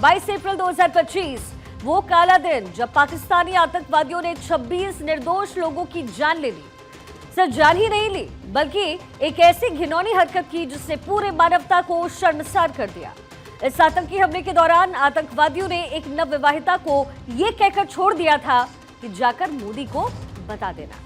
22 अप्रैल 2025 वो काला दिन जब पाकिस्तानी आतंकवादियों ने 26 निर्दोष लोगों की जान ले ली। सिर्फ जान ही नहीं ली बल्कि एक ऐसी घिनौनी हरकत की जिसने पूरे मानवता को शर्मसार कर दिया। इस आतंकी हमले के दौरान आतंकवादियों ने एक नवविवाहिता को यह कहकर छोड़ दिया था कि जाकर मोदी को बता देना।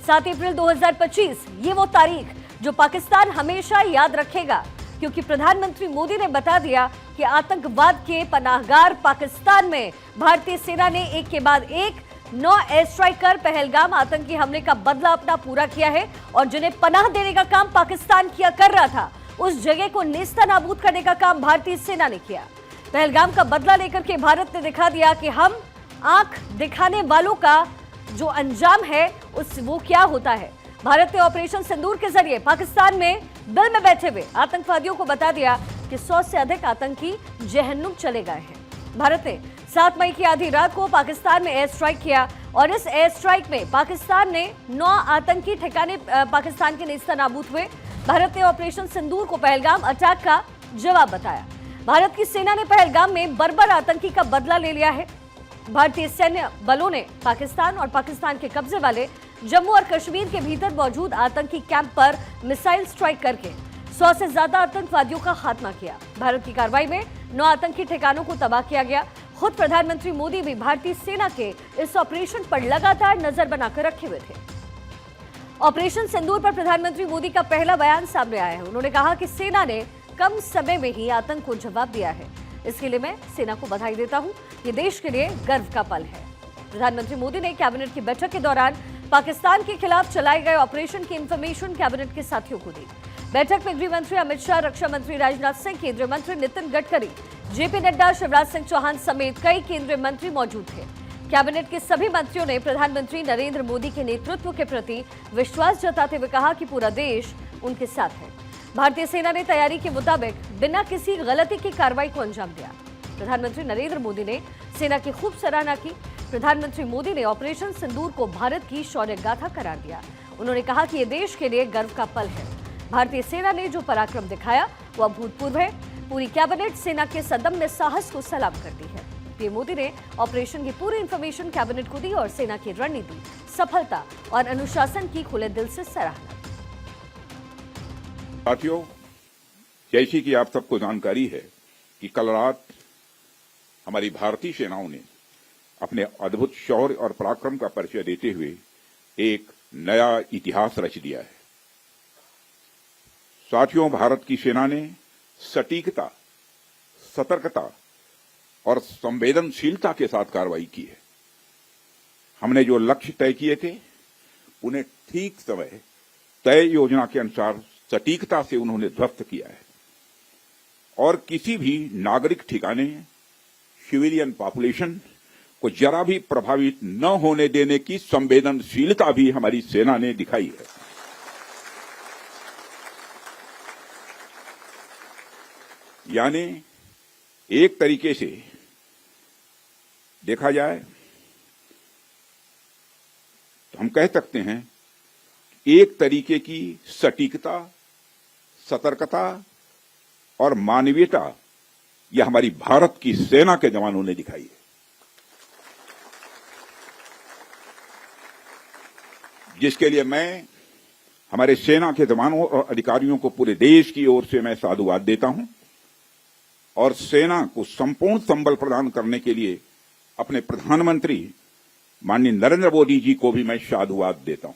7 अप्रैल 2025 ये वो तारीख जो पाकिस्तान हमेशा याद रखेगा, क्योंकि प्रधानमंत्री मोदी ने बता दिया कि आतंकवाद के पनाहगार पाकिस्तान में भारतीय सेना ने एक के बाद एक 9 एयर स्ट्राइक कर पहलगाम आतंकी हमले का बदला अपना पूरा किया है और जिन्हें पनाह देने का काम पाकिस्तान किया कर रहा था, उस जगह को नेस्तनाबूद करने का काम भारतीय सेना ने किया। पहलगाम का बदला लेकर के भारत ने दिखा दिया कि हम आंख दिखाने वालों का जो अंजाम है वो क्या होता है। भारत ने ऑपरेशन सिंदूर के जरिए पाकिस्तान में दिल में बैठे हुए आतंकवादियों को बता दिया कि 100 से अधिक आतंकी जहन्नुम चले गए हैं। भारत ने 7 मई की आधी रात को पाकिस्तान में एयर स्ट्राइक किया और इस एयर स्ट्राइक में पाकिस्तान ने 9 आतंकी ठिकाने पाकिस्तान के नेस्तनाबूद हुए। भारत ने ऑपरेशन सिंदूर को पहलगाम अटैक का जवाब बताया। भारत की सेना ने पहलगाम में बर्बर आतंकी का बदला ले लिया है। भारतीय सैन्य बलों ने पाकिस्तान और पाकिस्तान के कब्जे वाले जम्मू और कश्मीर के भीतर मौजूद आतंकी कैंप पर मिसाइल स्ट्राइक करके 100 से ज्यादा आतंकवादियों का खात्मा किया। भारत की कार्रवाई में 9 आतंकी ठिकानों को तबाह किया गया। खुद प्रधानमंत्री मोदी भी भारतीय सेना के इस ऑपरेशन पर लगातार नजर बनाकर रखे हुए थे। ऑपरेशन सिंदूर पर प्रधानमंत्री मोदी का पहला बयान सामने आया है। उन्होंने कहा कि सेना ने कम समय में ही आतंक को जवाब दिया है। इसके लिए मैं सेना को बधाई देता हूं। ये देश के लिए गर्व का पल है। प्रधानमंत्री मोदी ने कैबिनेट की बैठक के दौरान पाकिस्तान के खिलाफ चलाए गए ऑपरेशन की इंफॉर्मेशन कैबिनेट के साथियों को दी। बैठक में गृह मंत्री अमित शाह, रक्षा मंत्री राजनाथ सिंह, केंद्रीय मंत्री नितिन गडकरी, जेपी नड्डा, शिवराज सिंह चौहान समेत कई केंद्रीय मंत्री मौजूद थे। कैबिनेट के सभी मंत्रियों ने प्रधानमंत्री नरेंद्र मोदी के नेतृत्व के प्रति विश्वास जताते हुए कहा कि पूरा देश उनके साथ है। भारतीय सेना ने तैयारी के मुताबिक बिना किसी गलती की कार्रवाई को अंजाम दिया। प्रधानमंत्री नरेंद्र मोदी ने सेना की खूब सराहना की। प्रधानमंत्री मोदी ने ऑपरेशन सिंदूर को भारत की शौर्य गाथा करार दिया। उन्होंने कहा कि यह देश के लिए गर्व का पल है। भारतीय सेना ने जो पराक्रम दिखाया वह अभूतपूर्व है। पूरी कैबिनेट सेना के सदम्य साहस को सलाम करती है। पीएम मोदी ने ऑपरेशन की पूरी इंफॉर्मेशन कैबिनेट को दी और सेना की रणनीति, सफलता और अनुशासन की खुले दिल से सराहना। साथियों, जैसी कि आप सबको जानकारी है कि कल रात हमारी भारतीय सेनाओं ने अपने अद्भुत शौर्य और पराक्रम का परिचय देते हुए एक नया इतिहास रच दिया है। साथियों, भारत की सेना ने सटीकता, सतर्कता और संवेदनशीलता के साथ कार्रवाई की है। हमने जो लक्ष्य तय किए थे उन्हें ठीक समय, तय योजना के अनुसार सटीकता से उन्होंने ध्वस्त किया है और किसी भी नागरिक ठिकाने, सिविलियन पॉपुलेशन को जरा भी प्रभावित न होने देने की संवेदनशीलता भी हमारी सेना ने दिखाई है। यानी एक तरीके से देखा जाए तो हम कह सकते हैं एक तरीके की सटीकता, सतर्कता और मानवीयता यह हमारी भारत की सेना के जवानों ने दिखाई है, जिसके लिए मैं हमारे सेना के जवानों और अधिकारियों को पूरे देश की ओर से मैं साधुवाद देता हूं और सेना को संपूर्ण संबल प्रदान करने के लिए अपने प्रधानमंत्री माननीय नरेंद्र मोदी जी को भी मैं साधुवाद देता हूं।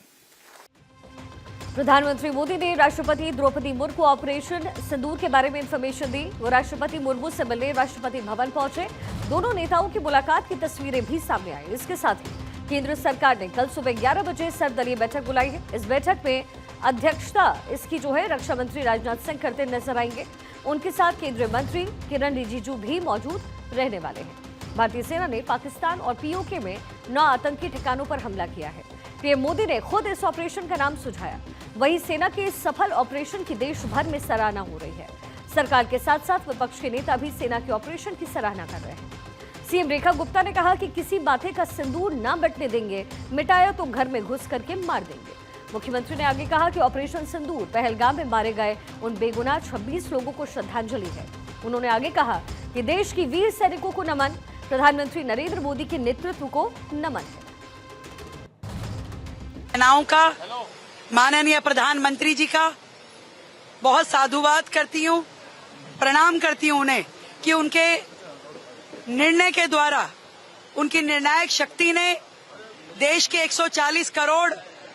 प्रधानमंत्री मोदी ने राष्ट्रपति द्रौपदी मुर्मू को ऑपरेशन सिंदूर के बारे में इंफॉर्मेशन दी। वो राष्ट्रपति मुर्मू से मिलने राष्ट्रपति भवन पहुंचे। दोनों नेताओं की मुलाकात की तस्वीरें भी सामने आई। इसके साथ ही केंद्र सरकार ने कल सुबह 11 बजे सर्वदलीय बैठक बुलाई है। इस बैठक में अध्यक्षता इसकी जो है रक्षा मंत्री राजनाथ सिंह करते नजर आएंगे। उनके साथ केंद्रीय मंत्री किरण रिजिजू भी मौजूद रहने वाले हैं। भारतीय सेना ने पाकिस्तान और पीओके में 9 आतंकी ठिकानों पर हमला किया है। पीएम मोदी ने खुद इस ऑपरेशन का नाम सुझाया। वहीं सेना के इस सफल ऑपरेशन की देश भर में सराहना हो रही है। सरकार के साथ साथ विपक्ष के नेता भी सेना के ऑपरेशन की सराहना कर रहे हैं। सीएम रेखा गुप्ता ने कहा कि किसी माथे का सिंदूर ना बटने देंगे, मिटाया तो घर में घुस करके मार देंगे। मुख्यमंत्री ने आगे कहा कि ऑपरेशन सिंदूर पहलगाम में मारे गए उन बेगुनाह 26 लोगों को श्रद्धांजलि है। उन्होंने आगे कहा कि देश की वीर सैनिकों को नमन, प्रधानमंत्री नरेंद्र मोदी के नेतृत्व को नमन है। सेनाओं का, माननीय प्रधानमंत्री जी का बहुत साधुवाद करती हूँ, प्रणाम करती हूँ उन्हें कि उनके निर्णय के द्वारा, उनकी निर्णायक शक्ति ने देश के 140 करोड़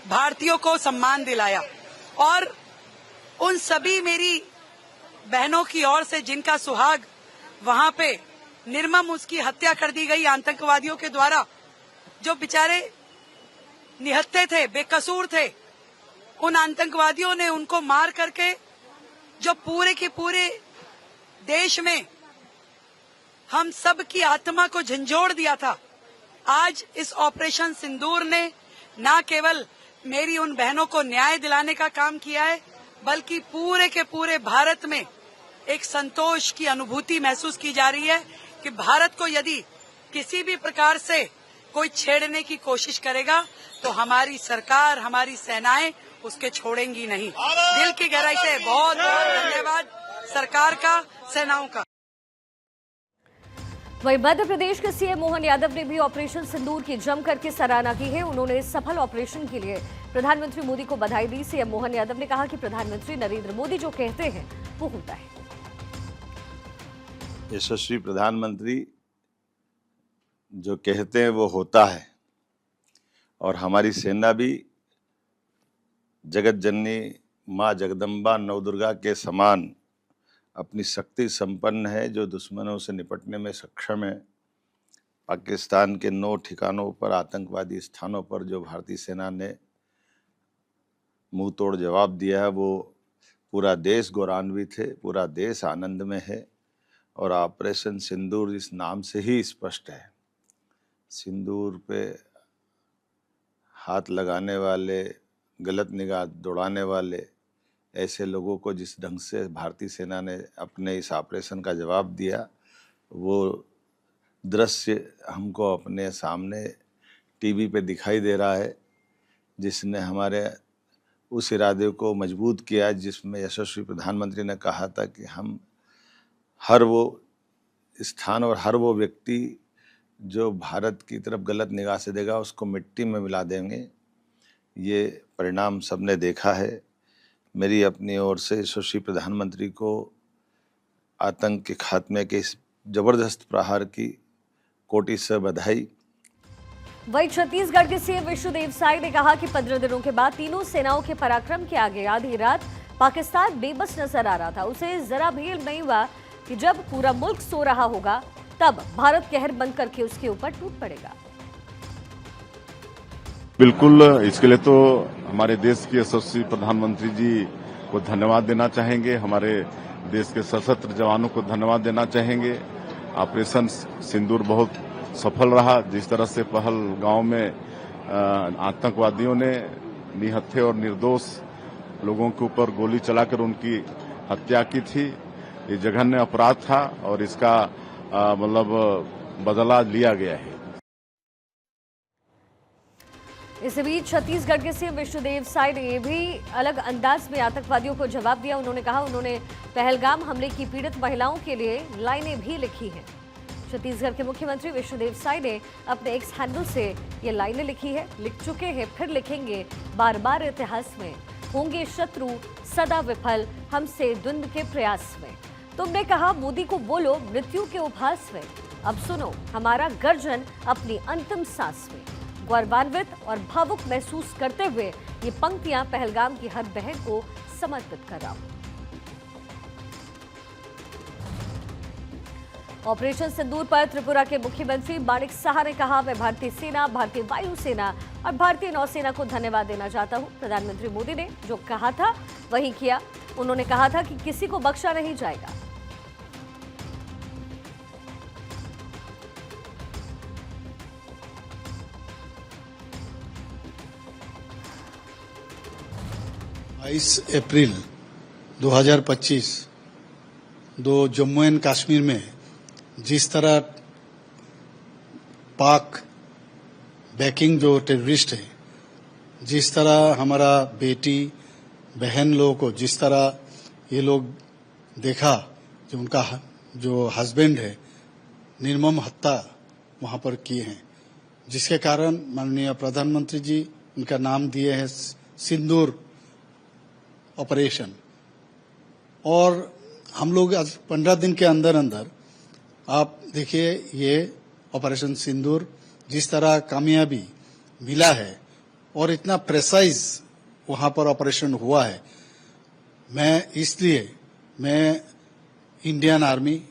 भारतीयों को सम्मान दिलाया। और उन सभी मेरी बहनों की ओर से जिनका सुहाग वहां पे निर्मम उसकी हत्या कर दी गई आतंकवादियों के द्वारा, जो बेचारे निहत्थे थे, बेकसूर थे, उन आतंकवादियों ने उनको मार करके जो पूरे के पूरे देश में हम सब की आत्मा को झंझोड़ दिया था। आज इस ऑपरेशन सिंदूर ने न केवल मेरी उन बहनों को न्याय दिलाने का काम किया है, बल्कि पूरे के पूरे भारत में एक संतोष की अनुभूति महसूस की जा रही है कि भारत को यदि किसी भी प्रकार से कोई छेड़ने की कोशिश करेगा तो हमारी सरकार, हमारी सेनाएं उसके छोड़ेंगी नहीं। दिल की गहराई से बहुत बहुत धन्यवाद सरकार का, सेनाओं का। वहीं मध्य प्रदेश के सीएम मोहन यादव ने भी ऑपरेशन सिंदूर की जमकर के सराहना की है। उन्होंने सफल ऑपरेशन के लिए प्रधानमंत्री मोदी को बधाई दी। सीएम मोहन यादव ने कहा कि प्रधानमंत्री नरेंद्र मोदी जो कहते हैं वो होता है। यशस्वी प्रधानमंत्री जो कहते हैं वो होता है, और हमारी सेना भी जगत जननी माँ जगदम्बा नवदुर्गा के समान अपनी शक्ति संपन्न है, जो दुश्मनों से निपटने में सक्षम है। पाकिस्तान के 9 ठिकानों पर, आतंकवादी स्थानों पर जो भारतीय सेना ने मुंह तोड़ जवाब दिया है, वो पूरा देश गौरवान्वित है, पूरा देश आनंद में है। और ऑपरेशन सिंदूर इस नाम से ही स्पष्ट है। सिंदूर पे हाथ लगाने वाले, गलत निगाह दौड़ाने वाले ऐसे लोगों को जिस ढंग से भारतीय सेना ने अपने इस ऑपरेशन का जवाब दिया, वो दृश्य हमको अपने सामने टीवी पे दिखाई दे रहा है, जिसने हमारे उस इरादे को मजबूत किया जिसमें यशस्वी प्रधानमंत्री ने कहा था कि हम हर वो स्थान और हर वो व्यक्ति जो भारत की तरफ गलत निगाह से देगा उसको मिट्टी में मिला देंगे। ये परिणाम सबने देखा है। मेरी अपनी ओर से यशस्वी प्रधानमंत्री को आतंक के खात्मे के इस जबरदस्त प्रहार की कोटि से बधाई। वहीं छत्तीसगढ़ के सीएम विष्णुदेव साय ने कहा कि 15 दिनों के बाद तीनों सेनाओं के पराक्रम के आगे आधी रात पाकिस्तान बेबस नजर आ रहा था। उसे जरा भी इल्म नहीं हुआ कि जब पूरा मुल्क सो रहा होगा तब भारत कहर बंद करके उसके ऊपर टूट पड़ेगा। बिल्कुल, इसके लिए तो हमारे देश के यशस्वी प्रधानमंत्री जी को धन्यवाद देना चाहेंगे, हमारे देश के सशस्त्र जवानों को धन्यवाद देना चाहेंगे। ऑपरेशन सिंदूर बहुत सफल रहा। जिस तरह से पहलगांव में आतंकवादियों ने निहत्थे और निर्दोष लोगों के ऊपर गोली चलाकर उनकी हत्या की थी, ये जघन्य अपराध था और इसका मतलब बदला लिया गया है। इस बीच छत्तीसगढ़ के सीएम विष्णुदेव साय ने भी अलग अंदाज में आतंकवादियों को जवाब दिया। उन्होंने कहा उन्होंने पहलगाम हमले की पीड़ित महिलाओं के लिए लाइनें भी लिखी हैं। छत्तीसगढ़ के मुख्यमंत्री विष्णुदेव साय ने अपने एक्स हैंडल से ये लाइनें लिख चुके हैं, फिर लिखेंगे बार बार इतिहास में, होंगे शत्रु सदा विफल हमसे द्वंद्व के प्रयास में। तुमने कहा मोदी को बोलो मृत्यु के उपहास में, अब सुनो हमारा गर्जन अपनी अंतिम सांस में। गौरवान्वित और भावुक महसूस करते हुए ये पंक्तियां पहलगाम की हर बहन को समर्पित कर रहा हूं। ऑपरेशन सिंदूर पर त्रिपुरा के मुख्यमंत्री माणिक साहा ने कहा, मैं भारतीय सेना, भारतीय वायुसेना और भारतीय नौसेना को धन्यवाद देना चाहता हूं। प्रधानमंत्री मोदी ने जो कहा था वही किया। उन्होंने कहा था कि किसी को बख्शा नहीं जाएगा। अप्रैल 2025 जम्मू एंड कश्मीर में जिस तरह पाक बैकिंग जो टेररिस्ट है, जिस तरह हमारा बेटी बहन लोगों को जिस तरह ये लोग देखा जो उनका जो हस्बैंड है निर्मम हत्या वहां पर किए हैं, जिसके कारण माननीय प्रधानमंत्री जी उनका नाम दिए हैं सिंदूर ऑपरेशन। और हम लोग आज 15 दिन के अंदर अंदर आप देखिए ये ऑपरेशन सिंदूर जिस तरह कामयाबी मिला है और इतना प्रेसाइज वहां पर ऑपरेशन हुआ है, मैं Indian army,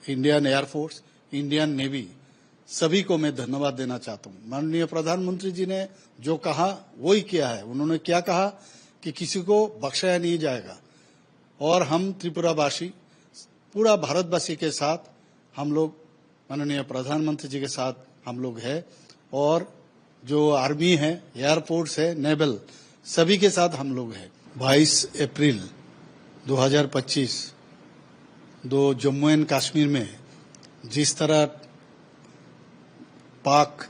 Indian air force, Indian navy सभी को मैं धन्यवाद देना चाहता हूं। माननीय प्रधानमंत्री जी ने जो कहा वही किया है। उन्होंने क्या कहा कि किसी को बख्शाया नहीं जाएगा और हम त्रिपुरावासी पूरा भारतवासी के साथ हम लोग माननीय प्रधानमंत्री जी के साथ हम लोग हैं और जो आर्मी है, एयरफोर्स है, नेवल सभी के साथ हम लोग हैं। 22 अप्रैल 2025 जम्मू एंड कश्मीर में जिस तरह पाक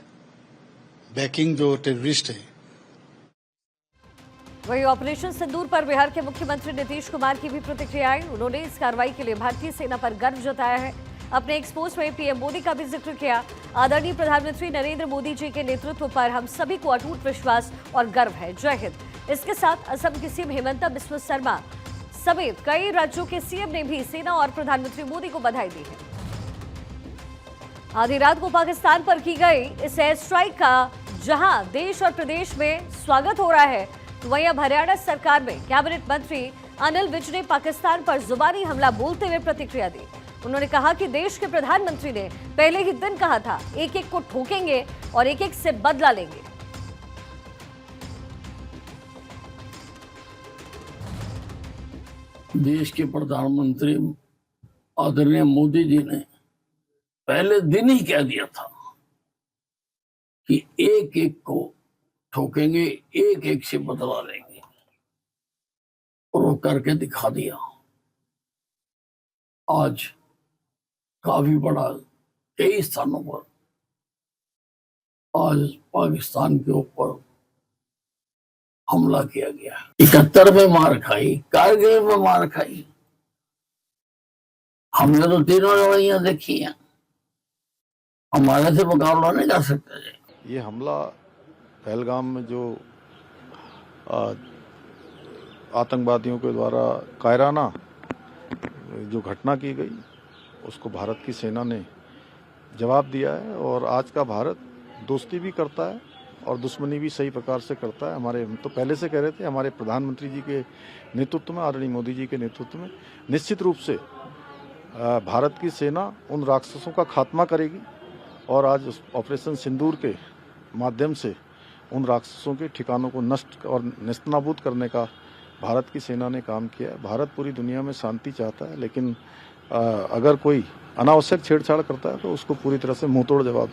बैकिंग जो टेररिस्ट है, वही ऑपरेशन सिंदूर पर बिहार के मुख्यमंत्री नीतीश कुमार की भी प्रतिक्रिया आई। उन्होंने इस कार्रवाई के लिए भारतीय सेना पर गर्व जताया है। अपने एक पोस्ट में पीएम मोदी का भी जिक्र किया। आदरणीय प्रधानमंत्री नरेंद्र मोदी जी के नेतृत्व पर हम सभी को अटूट विश्वास और गर्व है। जय हिंद। इसके साथ असम के सीएम हिमंता बिस्वा शर्मा समेत कई राज्यों के सीएम ने भी सेना और प्रधानमंत्री मोदी को बधाई दी है। आधी रात को पाकिस्तान पर की गई इस एयर स्ट्राइक का जहां देश और प्रदेश में स्वागत हो रहा है, तो वहीं अब हरियाणा सरकार में कैबिनेट मंत्री अनिल विज ने पाकिस्तान पर जुबानी हमला बोलते हुए प्रतिक्रिया दी। उन्होंने कहा कि देश के प्रधानमंत्री ने पहले ही दिन कहा था एक एक को ठोकेंगे और एक एक से बदला लेंगे। देश के प्रधानमंत्री आदरणीय मोदी जी ने पहले दिन ही कह दिया था कि एक एक को ठोकेंगे, एक एक से बदला लेंगे, और वो करके दिखा दिया। आज काफी बड़ा कई स्थानों पर आज पाकिस्तान के ऊपर हमला किया गया। 71 में मार खाई, कारगिल में मार खाई, हमने तो तीनों लड़ाइयां देखी हैं, हमारे से मुकाबला नहीं कर सकते। ये हमला पहलगाम में जो आतंकवादियों के द्वारा कायराना जो घटना की गई, उसको भारत की सेना ने जवाब दिया है। और आज का भारत दोस्ती भी करता है और दुश्मनी भी सही प्रकार से करता है। हम तो पहले से कह रहे थे, हमारे प्रधानमंत्री जी के नेतृत्व में, आदरणीय मोदी जी के नेतृत्व में निश्चित रूप से भारत की सेना उन राक्षसों का खात्मा करेगी। और आज ऑपरेशन सिंदूर के माध्यम से उन राक्षसों के ठिकानों को नष्ट और नेस्तनाबूद करने का भारत की सेना ने काम किया है। भारत पूरी दुनिया में शांति चाहता है, लेकिन अगर कोई अनावश्यक छेड़छाड़ करता है तो उसको पूरी तरह से मुंहतोड़ जवाब